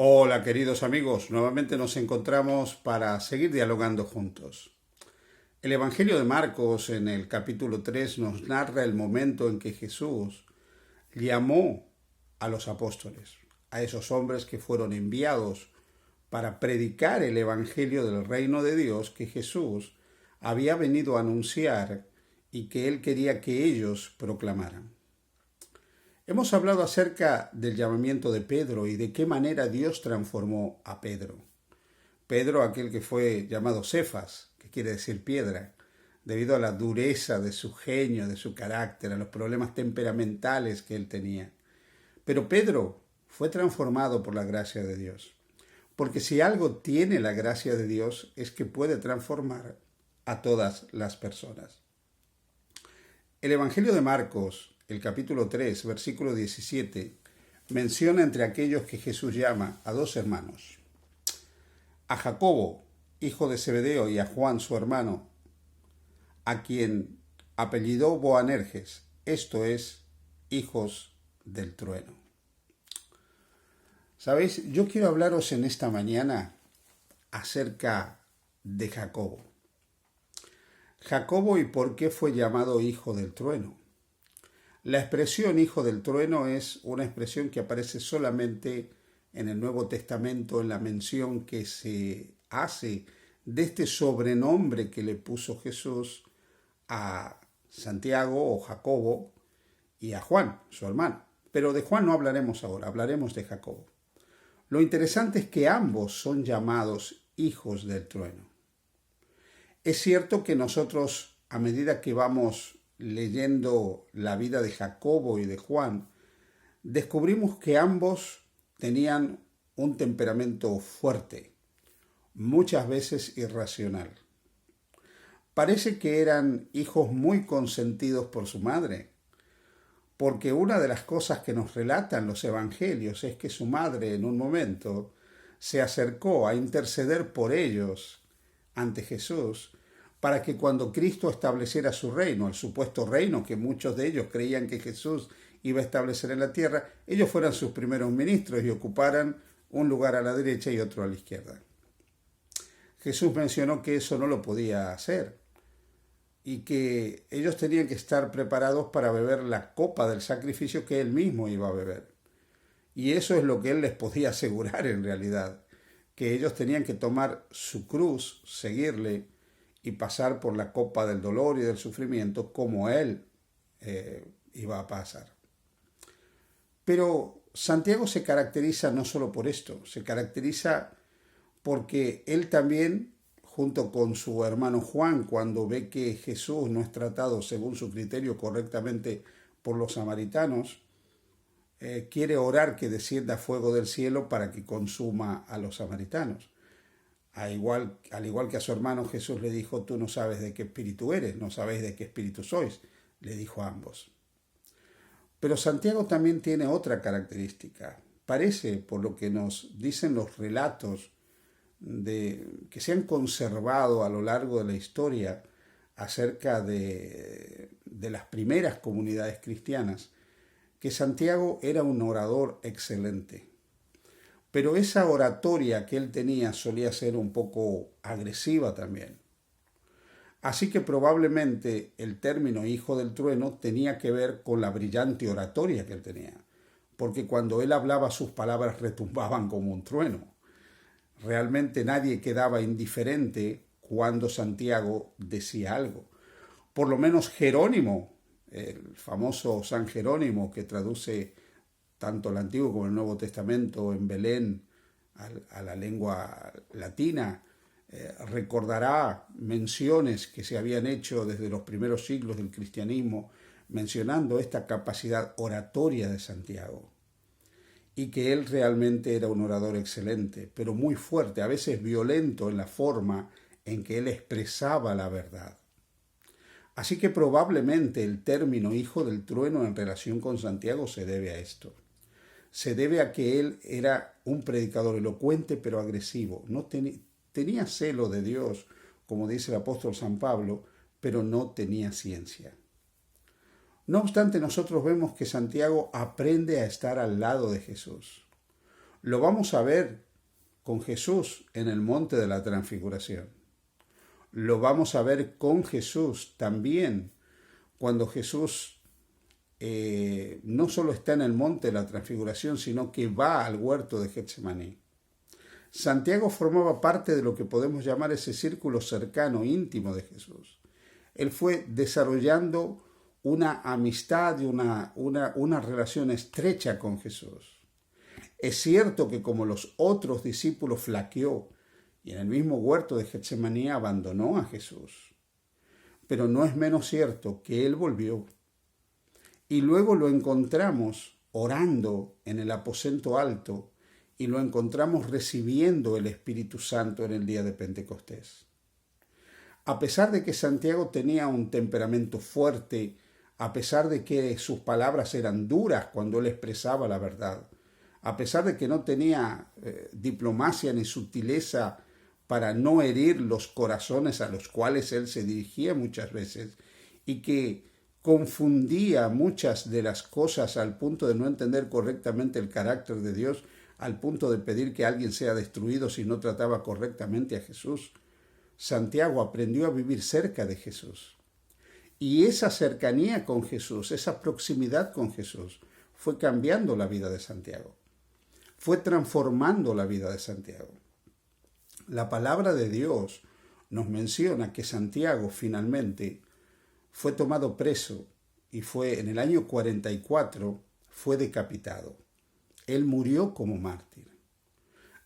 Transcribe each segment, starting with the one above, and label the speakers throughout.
Speaker 1: Hola queridos amigos, nuevamente nos encontramos para seguir dialogando juntos. El Evangelio de Marcos en el capítulo 3 nos narra el momento en que Jesús llamó a los apóstoles, a esos hombres que fueron enviados para predicar el Evangelio del reino de Dios que Jesús había venido a anunciar y que él quería que ellos proclamaran. Hemos hablado acerca del llamamiento de Pedro y de qué manera Dios transformó a Pedro. Pedro, aquel que fue llamado Cefas, que quiere decir piedra, debido a la dureza de su genio, de su carácter, a los problemas temperamentales que él tenía. Pero Pedro fue transformado por la gracia de Dios. Porque si algo tiene la gracia de Dios es que puede transformar a todas las personas. El Evangelio de Marcos, el capítulo 3, versículo 17, menciona entre aquellos que Jesús llama a dos hermanos. A Jacobo, hijo de Zebedeo, y a Juan, su hermano, a quien apellidó Boanerges, esto es, hijos del trueno. ¿Sabéis? Yo quiero hablaros en esta mañana acerca de Jacobo. Jacobo y por qué fue llamado hijo del trueno. La expresión hijo del trueno es una expresión que aparece solamente en el Nuevo Testamento en la mención que se hace de este sobrenombre que le puso Jesús a Santiago o Jacobo y a Juan, su hermano. Pero de Juan no hablaremos ahora, hablaremos de Jacobo. Lo interesante es que ambos son llamados hijos del trueno. Es cierto que nosotros, a medida que vamos leyendo la vida de Jacobo y de Juan, descubrimos que ambos tenían un temperamento fuerte, muchas veces irracional. Parece que eran hijos muy consentidos por su madre, porque una de las cosas que nos relatan los evangelios es que su madre en un momento se acercó a interceder por ellos ante Jesús para que cuando Cristo estableciera su reino, el supuesto reino que muchos de ellos creían que Jesús iba a establecer en la tierra, ellos fueran sus primeros ministros y ocuparan un lugar a la derecha y otro a la izquierda. Jesús mencionó que eso no lo podía hacer y que ellos tenían que estar preparados para beber la copa del sacrificio que él mismo iba a beber. Y eso es lo que él les podía asegurar en realidad, que ellos tenían que tomar su cruz, seguirle y pasar por la copa del dolor y del sufrimiento como él iba a pasar. Pero Santiago se caracteriza no solo por esto, se caracteriza porque él también, junto con su hermano Juan, cuando ve que Jesús no es tratado según su criterio correctamente por los samaritanos, quiere orar que descienda fuego del cielo para que consuma a los samaritanos. Al igual que a su hermano Jesús le dijo, tú no sabes de qué espíritu eres, no sabéis de qué espíritu sois, le dijo a ambos. Pero Santiago también tiene otra característica. Parece, por lo que nos dicen los relatos que se han conservado a lo largo de la historia acerca de las primeras comunidades cristianas, que Santiago era un orador excelente. Pero esa oratoria que él tenía solía ser un poco agresiva también. Así que probablemente el término hijo del trueno tenía que ver con la brillante oratoria que él tenía, porque cuando él hablaba sus palabras retumbaban como un trueno. Realmente nadie quedaba indiferente cuando Santiago decía algo. Por lo menos Jerónimo, el famoso San Jerónimo que traduce tanto el Antiguo como el Nuevo Testamento en Belén a la lengua latina, recordará menciones que se habían hecho desde los primeros siglos del cristianismo, mencionando esta capacidad oratoria de Santiago, y que él realmente era un orador excelente, pero muy fuerte, a veces violento en la forma en que él expresaba la verdad. Así que probablemente el término hijo del trueno en relación con Santiago se debe a esto. Se debe a que él era un predicador elocuente pero agresivo. No tenía celo de Dios, como dice el apóstol San Pablo, pero no tenía ciencia. No obstante, nosotros vemos que Santiago aprende a estar al lado de Jesús. Lo vamos a ver con Jesús en el monte de la transfiguración. Lo vamos a ver con Jesús también cuando Jesús no solo está en el monte de la transfiguración, sino que va al huerto de Getsemaní. Santiago formaba parte de lo que podemos llamar ese círculo cercano, íntimo de Jesús. Él fue desarrollando una amistad y una relación estrecha con Jesús. Es cierto que como los otros discípulos flaqueó y en el mismo huerto de Getsemaní abandonó a Jesús. Pero no es menos cierto que él volvió. Y luego lo encontramos orando en el aposento alto y lo encontramos recibiendo el Espíritu Santo en el día de Pentecostés. A pesar de que Santiago tenía un temperamento fuerte, a pesar de que sus palabras eran duras cuando él expresaba la verdad, a pesar de que no tenía diplomacia ni sutileza para no herir los corazones a los cuales él se dirigía muchas veces, y que confundía muchas de las cosas al punto de no entender correctamente el carácter de Dios, al punto de pedir que alguien sea destruido si no trataba correctamente a Jesús, Santiago aprendió a vivir cerca de Jesús. Y esa cercanía con Jesús, esa proximidad con Jesús, fue cambiando la vida de Santiago. Fue transformando la vida de Santiago. La palabra de Dios nos menciona que Santiago finalmente fue tomado preso y fue en el año 44 fue decapitado. Él murió como mártir.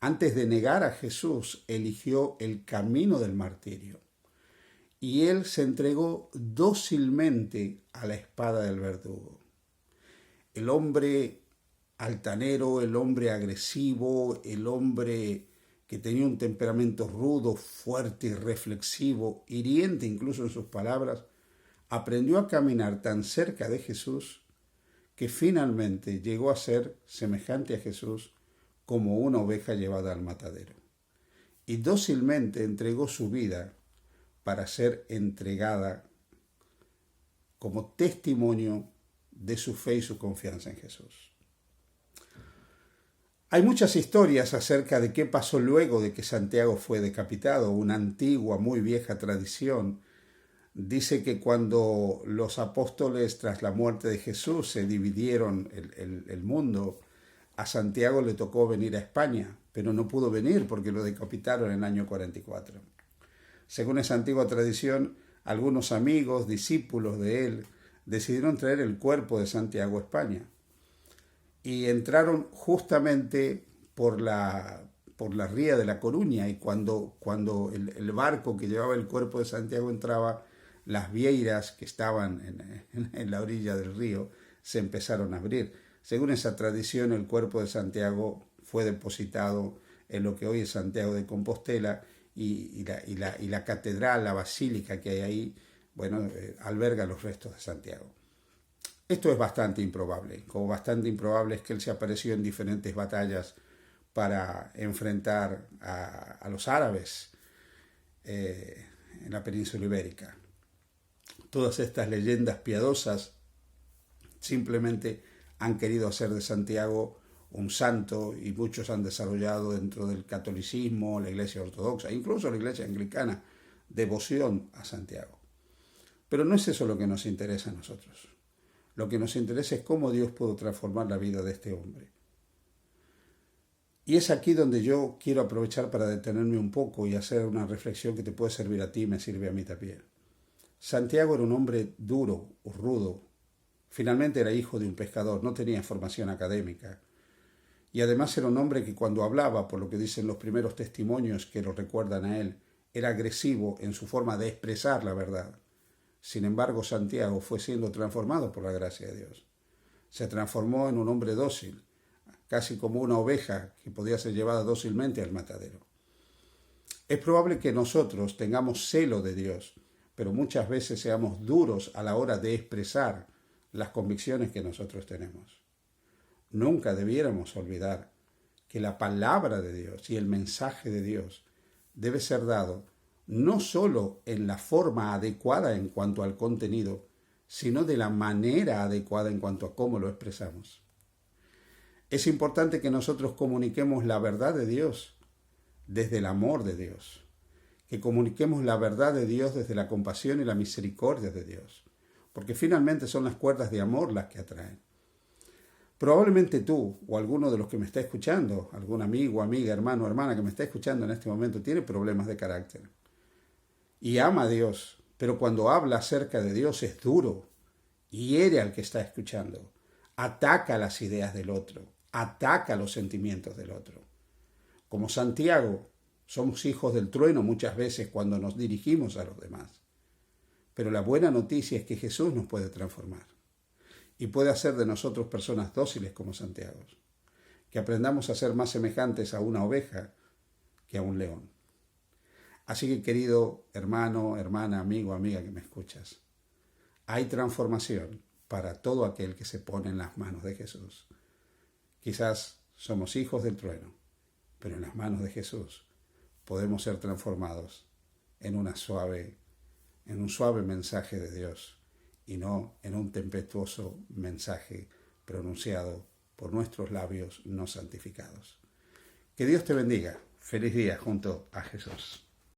Speaker 1: Antes de negar a Jesús, eligió el camino del martirio. Y él se entregó dócilmente a la espada del verdugo. El hombre altanero, el hombre agresivo, el hombre que tenía un temperamento rudo, fuerte y reflexivo, hiriente incluso en sus palabras, aprendió a caminar tan cerca de Jesús que finalmente llegó a ser semejante a Jesús como una oveja llevada al matadero. Y dócilmente entregó su vida para ser entregada como testimonio de su fe y su confianza en Jesús. Hay muchas historias acerca de qué pasó luego de que Santiago fue decapitado. Una antigua, muy vieja tradición dice que cuando los apóstoles, tras la muerte de Jesús, se dividieron el mundo, a Santiago le tocó venir a España, pero no pudo venir porque lo decapitaron en el año 44. Según esa antigua tradición, algunos amigos, discípulos de él, decidieron traer el cuerpo de Santiago a España. Y entraron justamente por la ría de La Coruña, y cuando el barco que llevaba el cuerpo de Santiago entraba, las vieiras que estaban en la orilla del río se empezaron a abrir. Según esa tradición, el cuerpo de Santiago fue depositado en lo que hoy es Santiago de Compostela, y la catedral, la basílica que hay ahí, alberga los restos de Santiago. Esto es bastante improbable, como bastante improbable es que él se apareció en diferentes batallas para enfrentar a los árabes en la península ibérica. Todas estas leyendas piadosas simplemente han querido hacer de Santiago un santo, y muchos han desarrollado dentro del catolicismo, la iglesia ortodoxa, incluso la iglesia anglicana, devoción a Santiago. Pero no es eso lo que nos interesa a nosotros. Lo que nos interesa es cómo Dios pudo transformar la vida de este hombre. Y es aquí donde yo quiero aprovechar para detenerme un poco y hacer una reflexión que te puede servir a ti y me sirve a mí también. Santiago era un hombre duro, rudo. Finalmente era hijo de un pescador, no tenía formación académica. Y además era un hombre que cuando hablaba, por lo que dicen los primeros testimonios que lo recuerdan a él, era agresivo en su forma de expresar la verdad. Sin embargo, Santiago fue siendo transformado por la gracia de Dios. Se transformó en un hombre dócil, casi como una oveja que podía ser llevada dócilmente al matadero. Es probable que nosotros tengamos celo de Dios, pero muchas veces seamos duros a la hora de expresar las convicciones que nosotros tenemos. Nunca debiéramos olvidar que la palabra de Dios y el mensaje de Dios debe ser dado no solo en la forma adecuada en cuanto al contenido, sino de la manera adecuada en cuanto a cómo lo expresamos. Es importante que nosotros comuniquemos la verdad de Dios desde el amor de Dios, que comuniquemos la verdad de Dios desde la compasión y la misericordia de Dios, porque finalmente son las cuerdas de amor las que atraen. Probablemente tú o alguno de los que me está escuchando, algún amigo, amiga, hermano, hermana que me está escuchando en este momento, tiene problemas de carácter y ama a Dios, pero cuando habla acerca de Dios es duro, hiere al que está escuchando, ataca las ideas del otro, ataca los sentimientos del otro. Como Santiago, somos hijos del trueno muchas veces cuando nos dirigimos a los demás. Pero la buena noticia es que Jesús nos puede transformar y puede hacer de nosotros personas dóciles como Santiago, que aprendamos a ser más semejantes a una oveja que a un león. Así que, querido hermano, hermana, amigo, amiga que me escuchas, hay transformación para todo aquel que se pone en las manos de Jesús. Quizás somos hijos del trueno, pero en las manos de Jesús podemos ser transformados en un suave mensaje de Dios y no en un tempestuoso mensaje pronunciado por nuestros labios no santificados. Que Dios te bendiga. Feliz día junto a Jesús.